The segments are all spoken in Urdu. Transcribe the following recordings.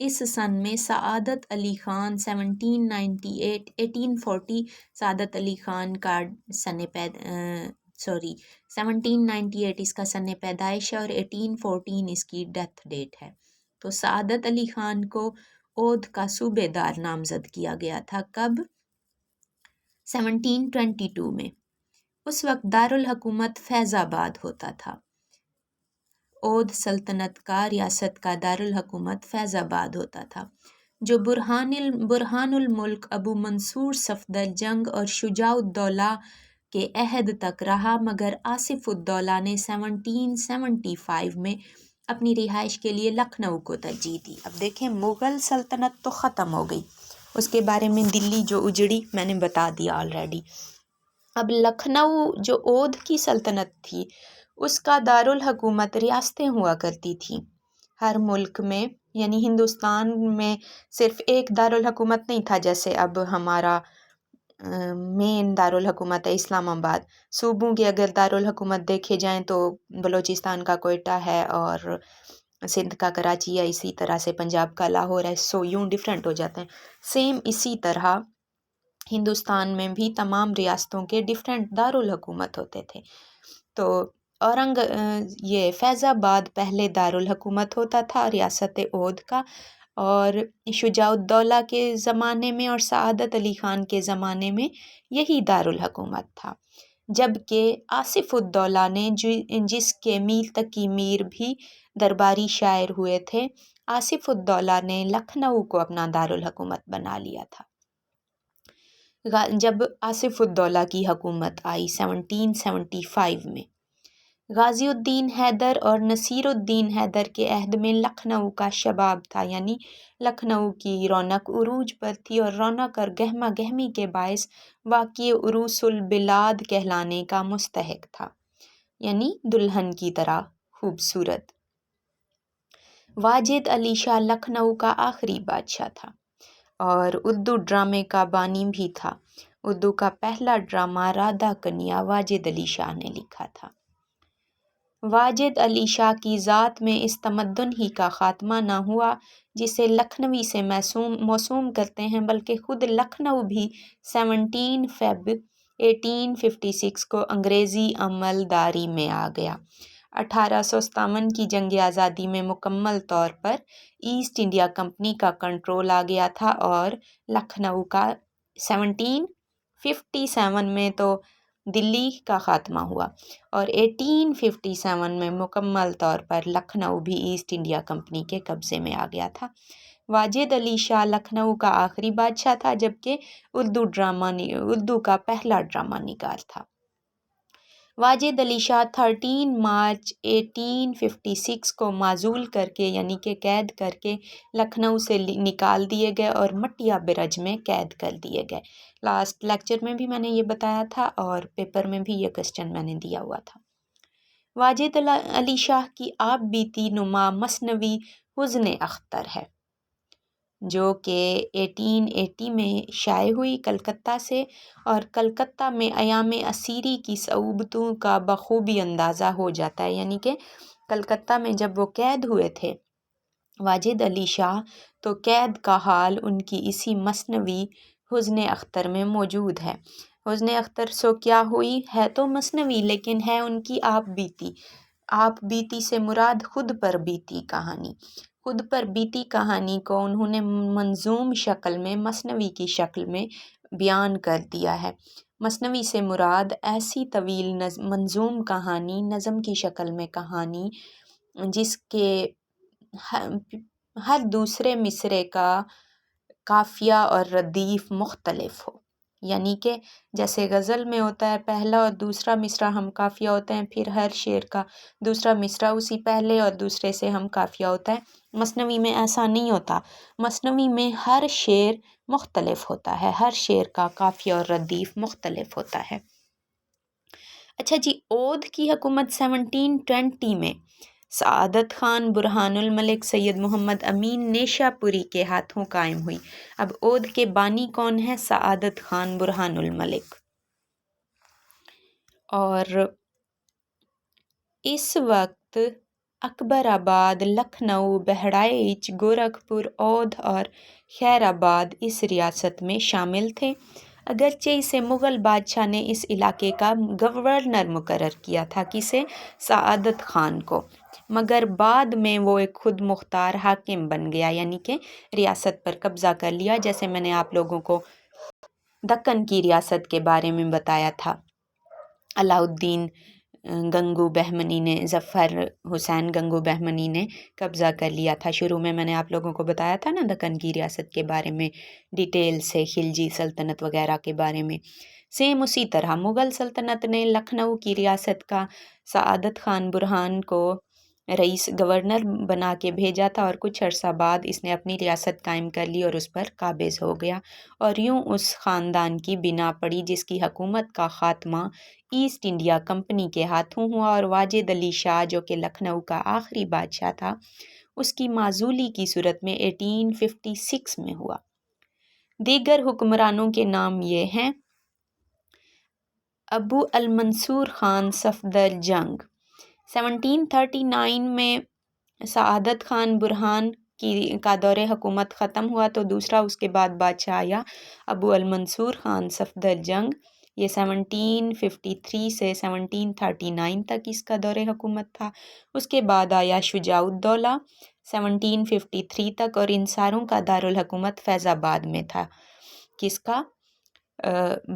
اس سن میں سعادت علی خان 1840 سعادت علی خان کا 1798 اس کا سن پیدائش ہے اور 1814 اس کی ڈیتھ ڈیٹ ہے۔ تو سعادت علی خان کو اودھ کا صوبے دار نامزد کیا گیا تھا کب؟ 1722 میں۔ اس وقت دارالحکومت فیض آباد ہوتا تھا۔ اودھ سلطنت کا ریاست کا دارالحکومت فیض آباد ہوتا تھا، جو برہان الملک ابو منصور صفدر جنگ اور شجاع الدولہ کے عہد تک رہا، مگر آصف الدولہ نے 1775 میں اپنی رہائش کے لیے لکھنؤ کو ترجیح دی۔ اب دیکھیں مغل سلطنت تو ختم ہو گئی، اس کے بارے میں دلی جو اجڑی میں نے بتا دیا آلریڈی۔ اب لکھنؤ جو اودھ کی سلطنت تھی اس کا دارالحکومت ریاستیں ہوا کرتی تھیں ہر ملک میں، یعنی ہندوستان میں صرف ایک دارالحکومت نہیں تھا جیسے اب ہمارا مین دارالحکومت ہے اسلام آباد۔ صوبوں کے اگر دارالحکومت دیکھے جائیں تو بلوچستان کا کوئٹہ ہے اور سندھ کا کراچی ہے، اسی طرح سے پنجاب کا لاہور ہے، سو یوں ڈیفرنٹ ہو جاتے ہیں۔ سیم اسی طرح ہندوستان میں بھی تمام ریاستوں کے ڈیفرنٹ دارالحکومت ہوتے تھے۔ تو یہ فیض آباد پہلے دارالحکومت ہوتا تھا ریاست اودھ کا، اور شجاع الدولہ کے زمانے میں اور سعادت علی خان کے زمانے میں یہی دارالحکومت تھا، جبکہ آصف الدولہ نے جس کے میر تقی میر بھی درباری شاعر ہوئے تھے، آصف الدولہ نے لکھنؤ کو اپنا دارالحکومت بنا لیا تھا۔ جب آصف الدولہ کی حکومت آئی 1775 میں، غازی الدین حیدر اور نصیر الدین حیدر کے عہد میں لکھنؤ کا شباب تھا، یعنی لکھنؤ کی رونق عروج پر تھی، اور رونق اور گہما گہمی کے باعث واقع عروس البلاد کہلانے کا مستحق تھا، یعنی دلہن کی طرح خوبصورت۔ واجد علی شاہ لکھنؤ کا آخری بادشاہ تھا اور اردو ڈرامے کا بانی بھی تھا۔ اردو کا پہلا ڈرامہ رادھا کنیا واجد علی شاہ نے لکھا تھا۔ واجد علی شاہ کی ذات میں اس تمدن ہی کا خاتمہ نہ ہوا جسے لکھنوی سے موسوم کرتے ہیں، بلکہ خود لکھنؤ بھی 17 فیب 1856 کو انگریزی عمل داری میں آ گیا۔ 1857 کی جنگ آزادی میں مکمل طور پر ایسٹ انڈیا کمپنی کا کنٹرول آ گیا تھا، اور لکھنؤ کا 1757 میں تو دلی کا خاتمہ ہوا، اور 1857 میں مکمل طور پر لکھنؤ بھی ایسٹ انڈیا کمپنی کے قبضے میں آ گیا تھا۔ واجد علی شاہ لکھنؤ کا آخری بادشاہ تھا، جبکہ اردو کا پہلا ڈرامہ نگار تھا۔ واجد علی شاہ 13 مارچ 1856 کو معزول کر کے یعنی کہ قید کر کے لکھنؤ سے نکال دیے گئے اور مٹیا برج میں قید کر دیے گئے۔ لاسٹ لیکچر میں بھی میں نے یہ بتایا تھا اور پیپر میں بھی یہ کوسچن میں نے دیا ہوا تھا۔ واجد علی شاہ کی آپ بیتی نما مثنوی حزن اختر ہے، جو کہ 1880 میں شائع ہوئی کلکتہ سے، اور کلکتہ میں ایام اسیری کی صعوبتوں کا بخوبی اندازہ ہو جاتا ہے، یعنی کہ کلکتہ میں جب وہ قید ہوئے تھے واجد علی شاہ، تو قید کا حال ان کی اسی مثنوی حزن اختر میں موجود ہے۔ حزن اختر سو کیا ہوئی ہے تو مثنوی، لیکن ہے ان کی آپ بیتی۔ آپ بیتی سے مراد خود پر بیتی کہانی۔ خود پر بیتی کہانی کو انہوں نے منظوم شکل میں مثنوی کی شکل میں بیان کر دیا ہے۔ مثنوی سے مراد ایسی طویل منظوم کہانی، نظم کی شکل میں کہانی، جس کے ہر دوسرے مصرعے کا قافیہ اور ردیف مختلف ہو، یعنی کہ جیسے غزل میں ہوتا ہے پہلا اور دوسرا مصرع ہم قافیہ ہوتے ہیں، پھر ہر شعر کا دوسرا مصرع اسی پہلے اور دوسرے سے ہم قافیہ ہوتا ہے۔ مثنوی میں ایسا نہیں ہوتا، مثنوی میں ہر شعر مختلف ہوتا ہے، ہر شعر کا قافیہ اور ردیف مختلف ہوتا ہے۔ اچھا جی، اودھ کی حکومت 1720 میں سعادت خان برہان الملک سید محمد امین نیشا پوری کے ہاتھوں قائم ہوئی۔ اب اودھ کے بانی کون ہیں؟ سعادت خان برہان الملک۔ اور اس وقت اکبر آباد، لکھنؤ، بہرائچ، گورکھپور، اودھ اور خیر آباد اس ریاست میں شامل تھے۔ اگرچہ اسے مغل بادشاہ نے اس علاقے کا گورنر مقرر کیا تھا، کسے؟ سعادت خان کو، مگر بعد میں وہ ایک خود مختار حاکم بن گیا، یعنی کہ ریاست پر قبضہ کر لیا، جیسے میں نے آپ لوگوں کو دکن کی ریاست کے بارے میں بتایا تھا۔ علاء الدین گنگو بہمنی نے، ظفر حسین گنگو بہمنی نے قبضہ کر لیا تھا۔ شروع میں نے آپ لوگوں کو بتایا تھا نا دکن کی ریاست کے بارے میں ڈیٹیل سے، خلجی سلطنت وغیرہ کے بارے میں۔ سیم اسی طرح مغل سلطنت نے لکھنؤ کی ریاست کا سعادت خان برہان کو رئیس گورنر بنا کے بھیجا تھا، اور کچھ عرصہ بعد اس نے اپنی ریاست قائم کر لی اور اس پر قابض ہو گیا، اور یوں اس خاندان کی بنا پڑی جس کی حکومت کا خاتمہ ایسٹ انڈیا کمپنی کے ہاتھوں ہوا، اور واجد علی شاہ جو کہ لکھنؤ کا آخری بادشاہ تھا، اس کی معزولی کی صورت میں 1856 میں ہوا۔ دیگر حکمرانوں کے نام یہ ہیں: ابو المنصور خان صفدر جنگ، 1739 میں سعادت خان برہان کا دور حکومت ختم ہوا تو دوسرا اس کے بعد بادشاہ آیا ابو المنصور خان صفدر جنگ، یہ 1753 سے 1739 تک اس کا دور حکومت تھا۔ اس کے بعد آیا شجاع الدولہ 1753 تک، اور ان ساروں کا دارالحکومت فیض آباد میں تھا۔ کس کا؟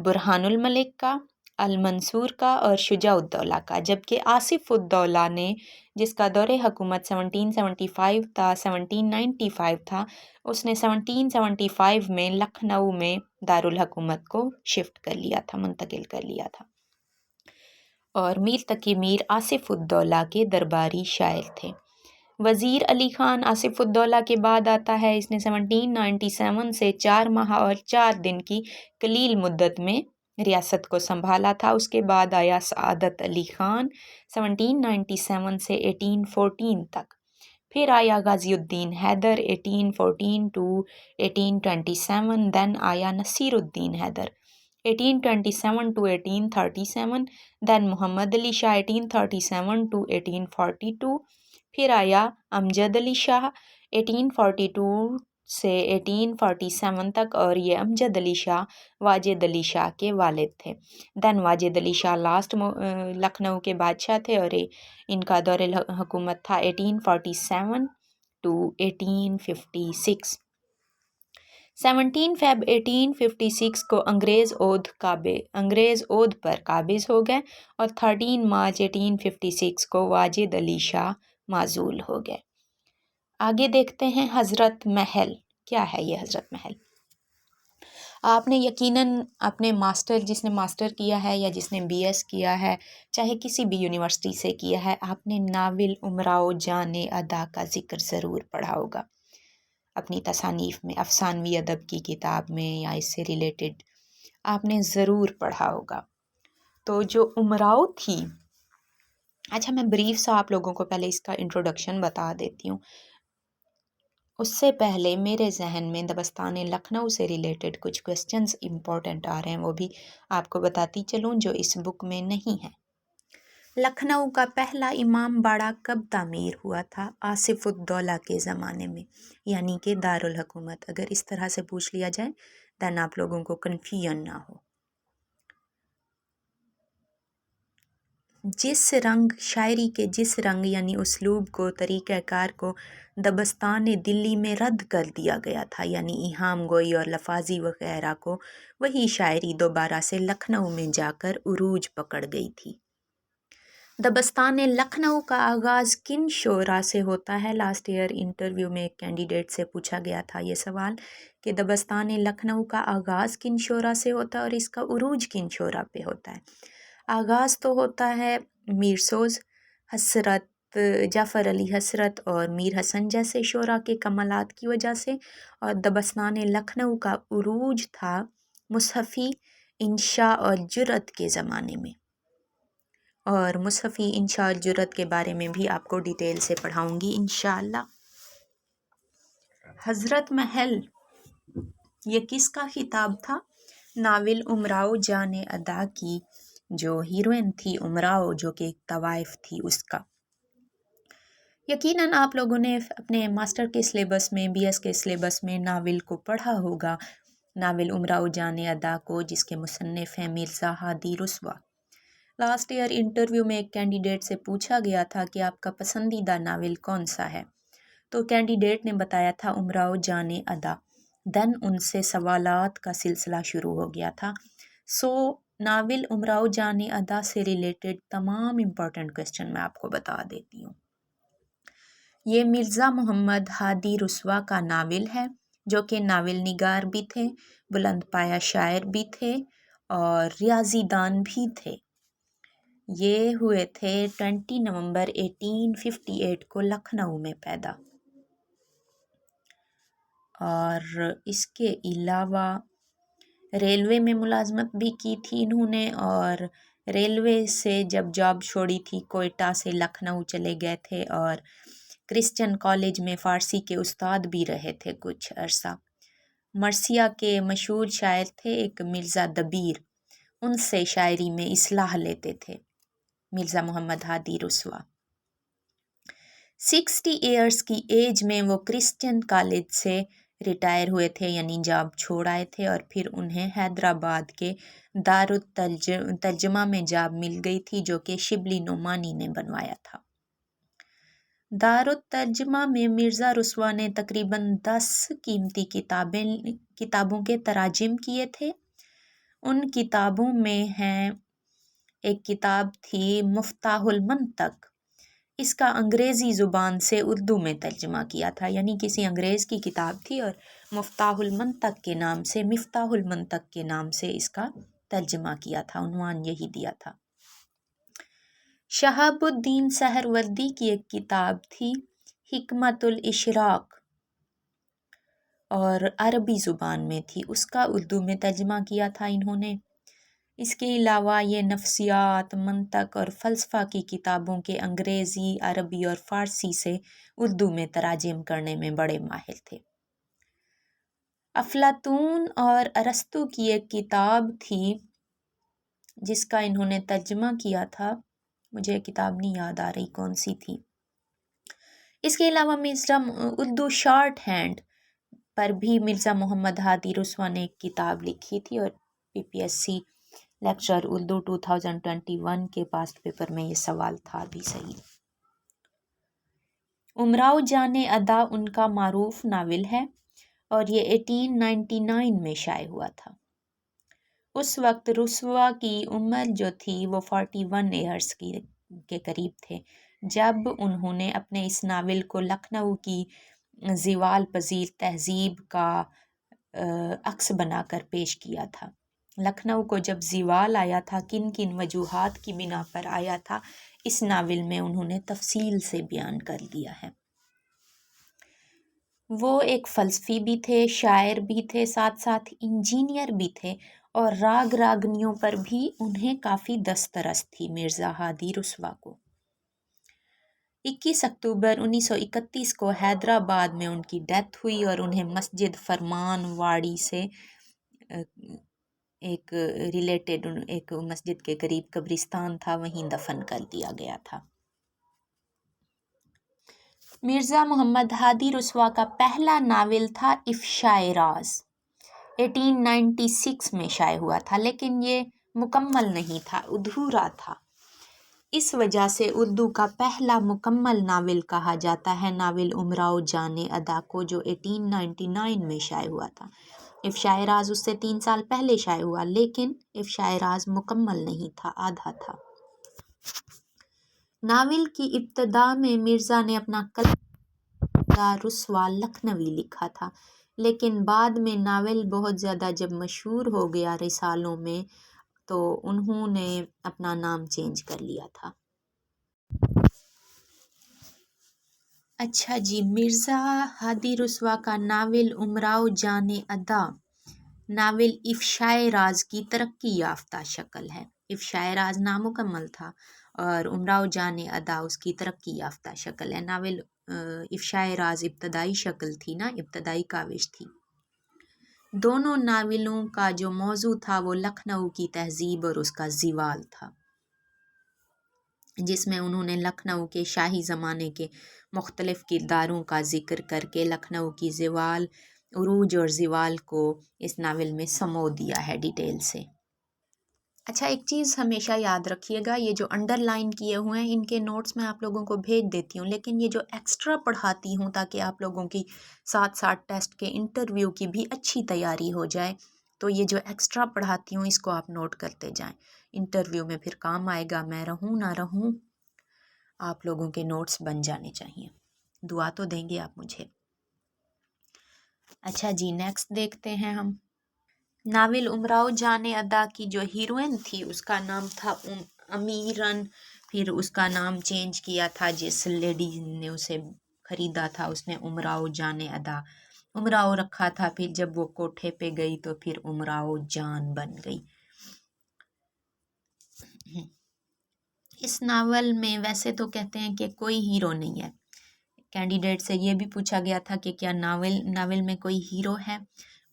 برہان الملک کا، المنصور کا اور شجاع الدولہ کا۔ جبکہ آصف الدولہ نے، جس کا دور حکومت 1775 تا 1795 تھا، اس نے 1775 میں لکھنؤ میں دارالحکومت کو شفٹ کر لیا تھا، منتقل کر لیا تھا، اور میر تقی میر آصف الدولہ کے درباری شاعر تھے۔ وزیر علی خان آصف الدولہ کے بعد آتا ہے، اس نے 1797 سے 4 ماہ اور 4 دن کی قلیل مدت میں ریاست کو سنبھالا تھا۔ اس کے بعد آیا سعادت علی خان 1797 سے 1814 تک، پھر آیا غازی الدین حیدر 1814 to 1827، دین آیا نصیر الدین Haider 1827 to 1837، then Muhammad Ali Shah 1837 to 1842، پھر آیا امجد علی شاہ 1842 سے 1847 تک، اور یہ امجد علی شاہ واجد علی شاہ کے والد تھے۔ دین واجد علی شاہ لاسٹ لکھنؤ کے بادشاہ تھے، اور ان کا دور حکومت تھا 1847 to 1856۔ 17 فیب 1856 کو انگریز اودھ پر قابض ہو گئے، اور 13 مارچ 1856 کو واجد علی شاہ معزول ہو گئے۔ آگے دیکھتے ہیں حضرت محل۔ کیا ہے یہ حضرت محل؟ آپ نے یقیناً اپنے جس نے ماسٹر کیا ہے یا جس نے BS کیا ہے، چاہے کسی بھی یونیورسٹی سے کیا ہے، آپ نے ناول امراؤ جان ادا کا ذکر ضرور پڑھا ہوگا اپنی تصانیف میں، افسانوی ادب کی کتاب میں، یا اس سے ریلیٹڈ آپ نے ضرور پڑھا ہوگا۔ تو جو امراؤ تھی، اچھا میں بریف سا آپ لوگوں کو پہلے اس کا انٹروڈکشن بتا دیتی ہوں۔ اس سے پہلے میرے ذہن میں دبستان لکھنؤ سے ریلیٹڈ کچھ کوسچنز امپورٹنٹ آ رہے ہیں، وہ بھی آپ کو بتاتی چلوں جو اس بک میں نہیں ہے۔ لکھنؤ کا پہلا امام باڑہ کب تعمیر ہوا تھا؟ آصف الدولہ کے زمانے میں، یعنی کہ دارالحکومت۔ اگر اس طرح سے پوچھ لیا جائے دین آپ لوگوں کو کنفیوژن نہ ہو۔ شاعری کے جس رنگ یعنی اسلوب کو، طریقہ کار کو دبستان دلی میں رد کر دیا گیا تھا، یعنی ایہام گوئی اور لفاظی وغیرہ کو، وہی شاعری دوبارہ سے لکھنؤ میں جا کر عروج پکڑ گئی تھی۔ دبستان لکھنؤ کا آغاز کن شعراء سے ہوتا ہے؟ لاسٹ ایئر انٹرویو میں ایک کینڈیڈیٹ سے پوچھا گیا تھا یہ سوال کہ دبستان لکھنؤ کا آغاز کن شعراء سے ہوتا ہے اور اس کا عروج کن شعراء پہ ہوتا ہے؟ آغاز تو ہوتا ہے میر سوز، حسرت، جعفر علی حسرت اور میر حسن جیسے شعراء کے کمالات کی وجہ سے، اور دبستان لکھنؤ کا عروج تھا مصحفی انشاء اور جرأت کے زمانے میں، اور مصحفی انشاء اور جرأت کے بارے میں بھی آپ کو ڈیٹیل سے پڑھاؤں گی انشاءاللہ۔ حضرت محل یہ کس کا خطاب تھا؟ ناول امراؤ جان ادا کی جو ہیروئن تھی امراؤ، جو کہ ایک طوائف تھی، اس کا۔ یقیناً آپ لوگوں نے اپنے ماسٹر کے سلیبس میں بی ایس کے سلیبس میں ناول کو پڑھا ہوگا، ناول امراؤ جان ادا کو، جس کے مصنف ہیں Mirza Hadi Ruswa. Last year interview میں ایک کینڈیڈیٹ سے پوچھا گیا تھا کہ آپ کا پسندیدہ ناول کون سا ہے، تو کینڈیڈیٹ نے بتایا تھا امراؤ جان ادا۔ دن ان سے سوالات کا سلسلہ شروع ہو گیا تھا۔ ناول امراؤ جان ادا سے ریلیٹڈ تمام امپورٹنٹ کوسچن میں آپ کو بتا دیتی ہوں۔ یہ مرزا محمد ہادی رسوا کا ناول ہے، جو کہ ناول نگار بھی تھے، بلند پایہ شاعر بھی تھے اور ریاضی دان بھی تھے۔ یہ ہوئے تھے 20 نومبر 1858 کو لکھنؤ میں پیدا، اور اس کے علاوہ ریلوے میں ملازمت بھی کی تھی انہوں نے، اور ریلوے سے جب جاب چھوڑی تھی کوئٹہ سے لکھنؤ چلے گئے تھے، اور کرسچن کالج میں فارسی کے استاد بھی رہے تھے کچھ عرصہ۔ مرثیہ کے مشہور شاعر تھے ایک مرزا دبیر، ان سے شاعری میں اصلاح لیتے تھے مرزا محمد ہادی رسوا۔ 60 ایئرس کی ایج میں وہ کرسچن کالج سے ریٹائر ہوئے تھے، یعنی جاب چھوڑ آئے تھے، اور پھر انہیں حیدرآباد کے دارالترجمہ میں جاب مل گئی تھی، جو کہ شبلی نعمانی نے بنوایا تھا۔ دارالترجمہ میں مرزا رسوا نے تقریباً 10 قیمتی کتابوں کے تراجم کیے تھے۔ ان کتابوں میں ہیں، ایک کتاب تھی مفتاح المنطق، اس کا انگریزی زبان سے اردو میں ترجمہ کیا تھا، یعنی کسی انگریز کی کتاب تھی اور مفتاح المنطق کے نام سے اس کا ترجمہ کیا تھا، عنوان یہی دیا تھا۔ شہاب الدین سہروردی کی ایک کتاب تھی حکمت الاشراق، اور عربی زبان میں تھی، اس کا اردو میں ترجمہ کیا تھا انہوں نے۔ اس کے علاوہ یہ نفسیات، منطق اور فلسفہ کی کتابوں کے انگریزی، عربی اور فارسی سے اردو میں تراجم کرنے میں بڑے ماہر تھے۔ افلاطون اور ارسطو کی ایک کتاب تھی جس کا انہوں نے ترجمہ کیا تھا، مجھے کتاب نہیں یاد آ رہی کون سی تھی۔ اس کے علاوہ اردو شارٹ ہینڈ پر بھی مرزا محمد ہادی رسوا نے ایک کتاب لکھی تھی، اور PPSC لیکچر اردو 2021 کے پاسٹ پیپر میں یہ سوال تھا بھی صحیح۔ امراؤ جان ادا ان کا معروف ناول ہے، اور یہ 1899 میں شائع ہوا تھا۔ اس وقت رسوا کی عمر جو تھی وہ 41 ایئرس کے قریب تھے، جب انہوں نے اپنے اس ناول کو لکھنؤ کی زوال پذیر تہذیب کا عکس بنا کر پیش کیا تھا۔ لکھنؤ کو جب زوال آیا تھا، کن کن وجوہات کی بنا پر آیا تھا، اس ناول میں انہوں نے تفصیل سے بیان کر دیا ہے۔ وہ ایک فلسفی بھی تھے، شاعر بھی تھے، ساتھ ساتھ انجینئر بھی تھے، اور راگ راگنیوں پر بھی انہیں کافی دسترس تھی مرزا ہادی رسوا کو۔ 21 اکتوبر 1931 کو حیدرآباد میں ان کی ڈیتھ ہوئی، اور انہیں مسجد فرمان واڑی سے ایک مسجد کے قریب قبرستان تھا، وہیں دفن کر دیا گیا تھا۔ مرزا محمد ہادی رسوا کا پہلا ناول تھا افشائے راز، 1896 میں شائع ہوا تھا، لیکن یہ مکمل نہیں تھا، ادھورا تھا۔ اس وجہ سے اردو کا پہلا مکمل ناول کہا جاتا ہے ناول امراؤ جان ادا کو، جو 1899 میں شائع ہوا تھا۔ افشائے راز اس سے 3 سال پہلے شائع ہوا، لیکن افشائے راز مکمل نہیں تھا، آدھا تھا۔ ناول کی ابتدا میں مرزا نے اپنا قلم رسوا لکھنوی لکھا تھا، لیکن بعد میں ناول بہت زیادہ جب مشہور ہو گیا رسالوں میں، تو انہوں نے اپنا نام چینج کر لیا تھا۔ اچھا جی، مرزا ہادی رسوا کا ناول امراؤ جان ادا ناول افشائے راز کی ترقی یافتہ شکل ہے۔ افشائے راز نامکمل تھا اور امراؤ جان ادا اس کی ترقی یافتہ شکل ہے۔ ناول افشائے راز ابتدائی شکل تھی نا، ابتدائی کاوش تھی۔ دونوں ناولوں کا جو موضوع تھا وہ لکھنؤ کی تہذیب اور اس کا زوال تھا۔ جس میں انہوں نے لکھنؤ کے شاہی زمانے کے مختلف کرداروں کا ذکر کر کے لکھنؤ کی زوال، عروج اور زوال کو اس ناول میں سمو دیا ہے ڈیٹیل سے۔ اچھا، ایک چیز ہمیشہ یاد رکھیے گا، یہ جو انڈر لائن کیے ہوئے ہیں ان کے نوٹس میں آپ لوگوں کو بھیج دیتی ہوں، لیکن یہ جو ایکسٹرا پڑھاتی ہوں تاکہ آپ لوگوں کی ساتھ ساتھ ٹیسٹ کے انٹرویو کی بھی اچھی تیاری ہو جائے، تو یہ جو ایکسٹرا پڑھاتی ہوں اس کو آپ نوٹ کرتے جائیں، انٹرویو میں پھر کام آئے گا، میں رہوں نہ رہوں آپ لوگوں کے نوٹس بن جانے چاہیے۔ دعا تو دیں گے آپ مجھے۔ اچھا جی، نیکسٹ دیکھتے ہیں ہم ناول امراؤ جان ادا کی جو ہیروئن تھی اس کا نام تھا امیرن، پھر اس کا نام چینج کیا تھا جس لیڈی نے اسے خریدا تھا، اس نے امراؤ جان ادا امراؤ رکھا تھا، پھر جب وہ کوٹھے پہ گئی تو پھر امراؤ جان بن گئی۔ اس ناول میں ویسے تو کہتے ہیں کہ کوئی ہیرو نہیں ہے، کینڈیڈیٹ سے یہ بھی پوچھا گیا تھا کہ کیا ناول میں کوئی ہیرو ہے،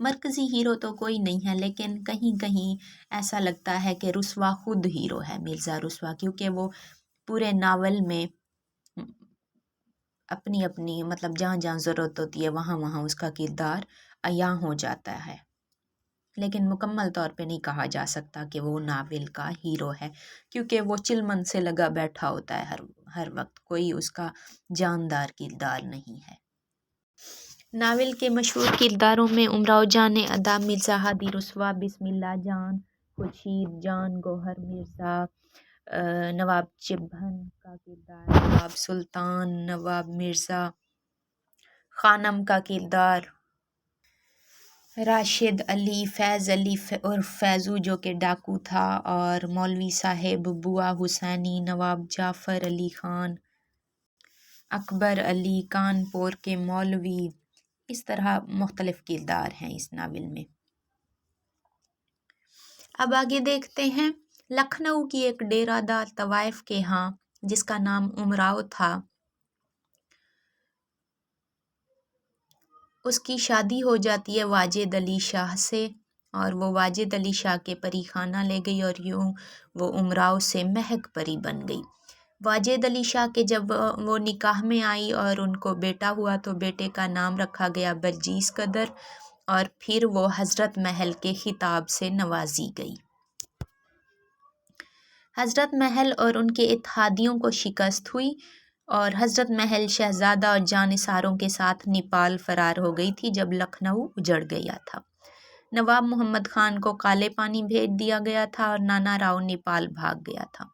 مرکزی ہیرو تو کوئی نہیں ہے، لیکن کہیں کہیں ایسا لگتا ہے کہ رسوا خود ہیرو ہے، مرزا رسوا، کیونکہ وہ پورے ناول میں اپنی اپنی مطلب جہاں جہاں ضرورت ہوتی ہے وہاں وہاں اس کا کردار عیاں ہو جاتا ہے، لیکن مکمل طور پہ نہیں کہا جا سکتا کہ وہ ناول کا ہیرو ہے، کیونکہ وہ چلمن سے لگا بیٹھا ہوتا ہے ہر وقت، کوئی اس کا جاندار کردار نہیں ہے۔ ناول کے مشہور کرداروں میں امراؤ جان ادا، مرزا ہادی رسوا، بسم اللہ جان، خورشید جان، گوہر مرزا، نواب چبھن کا کردار، نواب سلطان، نواب مرزا خانم کا کردار، راشد علی، فیض علی اور فیضو جو کہ ڈاکو تھا، اور مولوی صاحب، بوا حسینی، نواب جعفر علی خان، اکبر علی، کانپور کے مولوی، اس طرح مختلف کردار ہیں اس ناول میں۔ اب آگے دیکھتے ہیں لکھنؤ کی ایک ڈیرہ دار طوائف کے ہاں جس کا نام امراؤ تھا، اس کی شادی ہو جاتی ہے واجد علی شاہ سے، اور وہ واجد علی شاہ کے پری خانہ لے گئی اور یوں وہ امراؤ سے مہک پری بن گئی۔ واجد علی شاہ کے جب وہ نکاح میں آئی اور ان کو بیٹا ہوا تو بیٹے کا نام رکھا گیا برجیس قدر، اور پھر وہ حضرت محل کے خطاب سے نوازی گئی۔ حضرت محل اور ان کے اتحادیوں کو شکست ہوئی اور حضرت محل شہزادہ اور جانثاروں کے ساتھ نیپال فرار ہو گئی تھی جب لکھنؤ اجڑ گیا تھا۔ نواب محمد خان کو کالے پانی بھیج دیا گیا تھا اور نانا راؤ نیپال بھاگ گیا تھا۔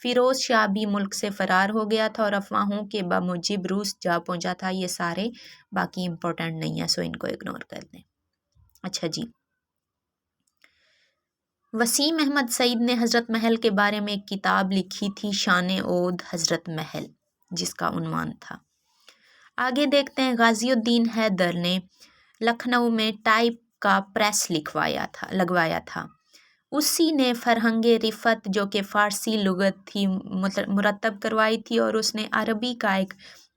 فیروز شاہ بھی ملک سے فرار ہو گیا تھا اور افواہوں کے بموجب روس جا پہنچا تھا۔ یہ سارے باقی امپورٹنٹ نہیں ہیں، سو ان کو اگنور کر دیں۔ اچھا جی، وسیم احمد سعید نے حضرت محل کے بارے میں ایک کتاب لکھی تھی، شان عود حضرت محل، جس کا عنوان تھا۔ آگے دیکھتے ہیں غازی الدین حیدر نے لکھنؤ میں ٹائپ کا پریس لگوایا تھا۔ اسی نے فرہنگ رفت جو کہ فارسی لغت تھی مرتب کروائی تھی، اور اس نے عربی کا ایک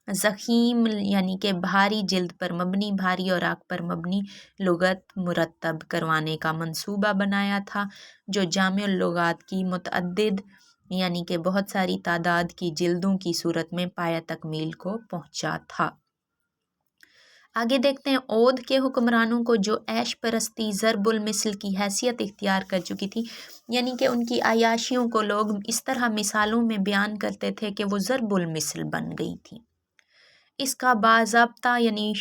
ضخیم یعنی کہ بھاری جلد پر مبنی، بھاری اوراق پر مبنی لغت مرتب کروانے کا منصوبہ بنایا تھا، جو جامع اللغات کی متعدد یعنی کہ بہت ساری تعداد کی جلدوں کی صورت میں پایہ تکمیل کو پہنچا تھا۔ آگے دیکھتے ہیں اودھ کے حکمرانوں کو جو عیش پرستی ضرب المثل کی حیثیت اختیار کر چکی تھی، یعنی کہ ان کی عیاشیوں کو لوگ اس طرح مثالوں میں بیان کرتے تھے کہ وہ ضرب المثل بن گئی تھی۔ اس کا باضابطہ یعنی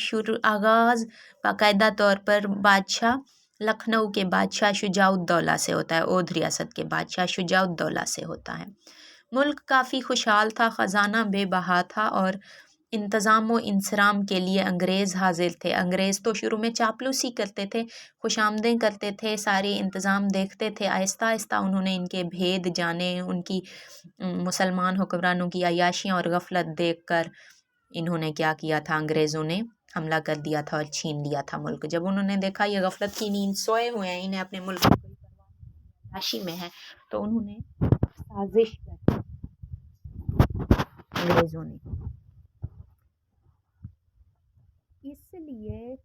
آغاز باقاعدہ طور پر بادشاہ لکھنؤ کے بادشاہ شجاع الدولہ سے ہوتا ہے، اودھ ریاست کے بادشاہ شجاع الدولہ سے ہوتا ہے۔ ملک کافی خوشحال تھا، خزانہ بے بہا تھا، اور انتظام و انصرام کے لیے انگریز حاضر تھے۔ انگریز تو شروع میں چاپلوسی کرتے تھے، خوش آمدیں کرتے تھے، سارے انتظام دیکھتے تھے، آہستہ آہستہ انہوں نے ان کے بھید جانے، ان کی مسلمان حکمرانوں کی عیاشیاں اور غفلت دیکھ کر انہوں نے کیا کیا تھا، انگریزوں نے حملہ کر دیا تھا اور چھین لیا تھا ملک۔ جب انہوں نے دیکھا یہ غفلت کی نیند سوئے ہوئے ہیں، انہیں اپنے ملک کی عیاشی میں ہے، تو انہوں نے سازش کی انگریزوں نے، اس لیے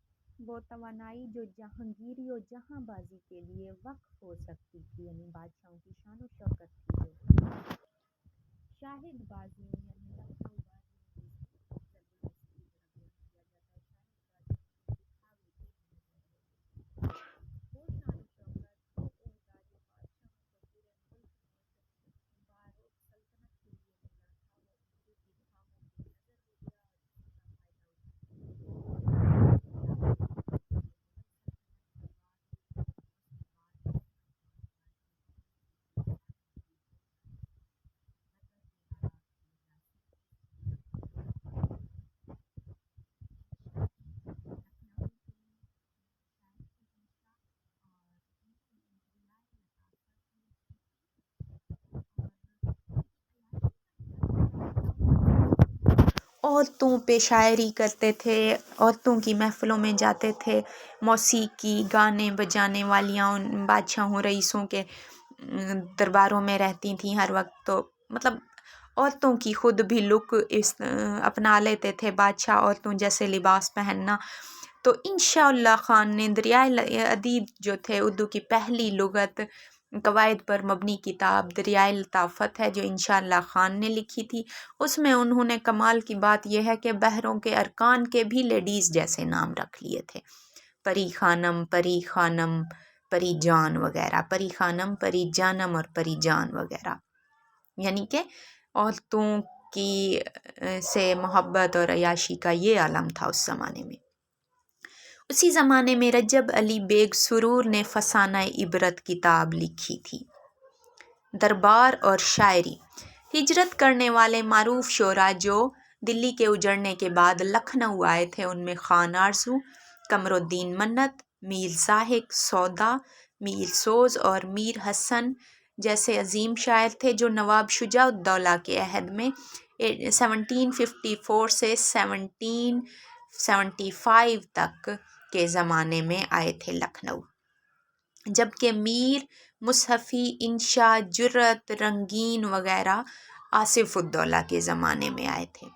وہ توانائی جو جہانگیری و جہاں بازی کے لیے وقف ہو سکتی تھی، یعنی بادشاہوں کی شان و شوکت تھی، جو شاہ شاہد بازیوں یعنی لکھنؤ بازیوں وہ شان و شوکت وہ عہدہ جو بادشاہوں کو پورے ملک میں بارو سلطنت کے لیے ملا تھا وہ اردو کی دھاموں کی نظر ہو گیا اور اسی کا فائدہ عورتوں پہ شاعری کرتے تھے، عورتوں کی محفلوں میں جاتے تھے، موسیقی گانے بجانے والیاں ان بادشاہوں رئیسوں کے درباروں میں رہتی تھیں ہر وقت، تو مطلب عورتوں کی خود بھی لک اپنا لیتے تھے بادشاہ، عورتوں جیسے لباس پہننا۔ تو انشاء اللہ خان نے دریائے ادیب جو تھے اردو کی پہلی لغت قواعد پر مبنی کتاب دریائے لطافت ہے جو انشاء اللہ خان نے لکھی تھی۔ اس میں انہوں نے کمال کی بات یہ ہے کہ بحروں کے ارکان کے بھی لیڈیز جیسے نام رکھ لیے تھے، پری خانم، پری خانم، پری جان وغیرہ، پری خانم، پری جانم اور پری جان وغیرہ، یعنی کہ عورتوں کی سے محبت اور عیاشی کا یہ عالم تھا اس زمانے میں۔ اسی زمانے میں رجب علی بیگ سرور نے فسانہ عبرت کتاب لکھی تھی۔ دربار اور شاعری۔ ہجرت کرنے والے معروف شعراء جو دلی کے اجڑنے کے بعد لکھنؤ آئے تھے ان میں خان آرزو، قمر الدین منت، میر زاہد سودا، میر سوز اور میر حسن جیسے عظیم شاعر تھے جو نواب شجاع الدولہ کے عہد میں 1754 سے 1775 تک کے زمانے میں آئے تھے لکھنؤ، جبکہ میر مصحفی، انشا، جرأت، رنگین وغیرہ آصف الدولہ کے زمانے میں آئے تھے۔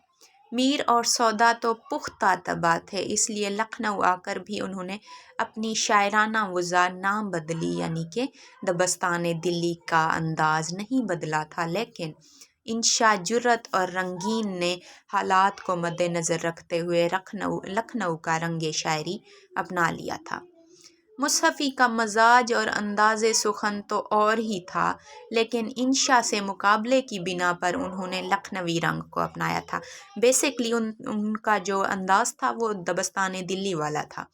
میر اور سودا تو پختہ طبع تھے، اس لیے لکھنؤ آ کر بھی انہوں نے اپنی شاعرانہ وضع نہ بدلی، یعنی کہ دبستان دلی کا انداز نہیں بدلا تھا، لیکن انشا، جرأت اور رنگین نے حالات کو مد نظر رکھتے ہوئے لکھنؤ کا رنگ شاعری اپنا لیا تھا۔ مصحفی کا مزاج اور انداز سخن تو اور ہی تھا، لیکن انشا سے مقابلے کی بنا پر انہوں نے لکھنوی رنگ کو اپنایا تھا۔ بیسکلی ان کا جو انداز تھا وہ دبستان دلی والا تھا،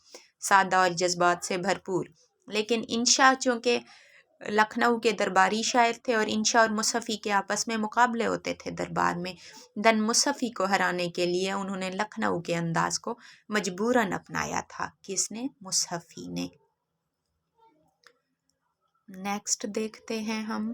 سادہ اور جذبات سے بھرپور، لیکن انشا چونکہ لکھنؤ کے درباری شاعر تھے اور انشا اور مصحفی کے آپس میں مقابلے ہوتے تھے دربار میں، مصحفی کو ہرانے کے لیے انہوں نے لکھنؤ کے انداز کو مجبوراً اپنایا تھا۔ کس نے؟ مصحفی نے۔ نیکسٹ دیکھتے ہیں ہم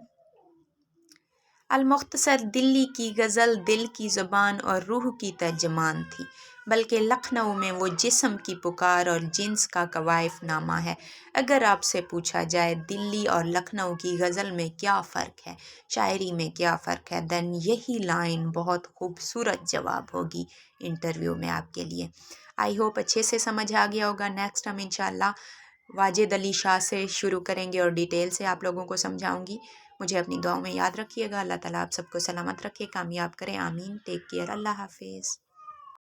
المختصر۔ دلی کی غزل دل کی زبان اور روح کی ترجمان تھی، بلکہ لکھنؤ میں وہ جسم کی پکار اور جنس کا کوائف نامہ ہے۔ اگر آپ سے پوچھا جائے دلی اور لکھنؤ کی غزل میں کیا فرق ہے، شاعری میں کیا فرق ہے، دین یہی لائن بہت خوبصورت جواب ہوگی انٹرویو میں آپ کے لیے۔ آئی ہوپ اچھے سے سمجھ آ گیا ہوگا۔ نیکسٹ ہم انشاءاللہ واجد علی شاہ سے شروع کریں گے اور ڈیٹیل سے آپ لوگوں کو سمجھاؤں گی۔ مجھے اپنی دعاؤں میں یاد رکھیے گا۔ اللہ تعالیٰ آپ سب کو سلامت رکھے، کامیاب کرے، آمین۔ ٹیک کیئر، اللہ حافظ۔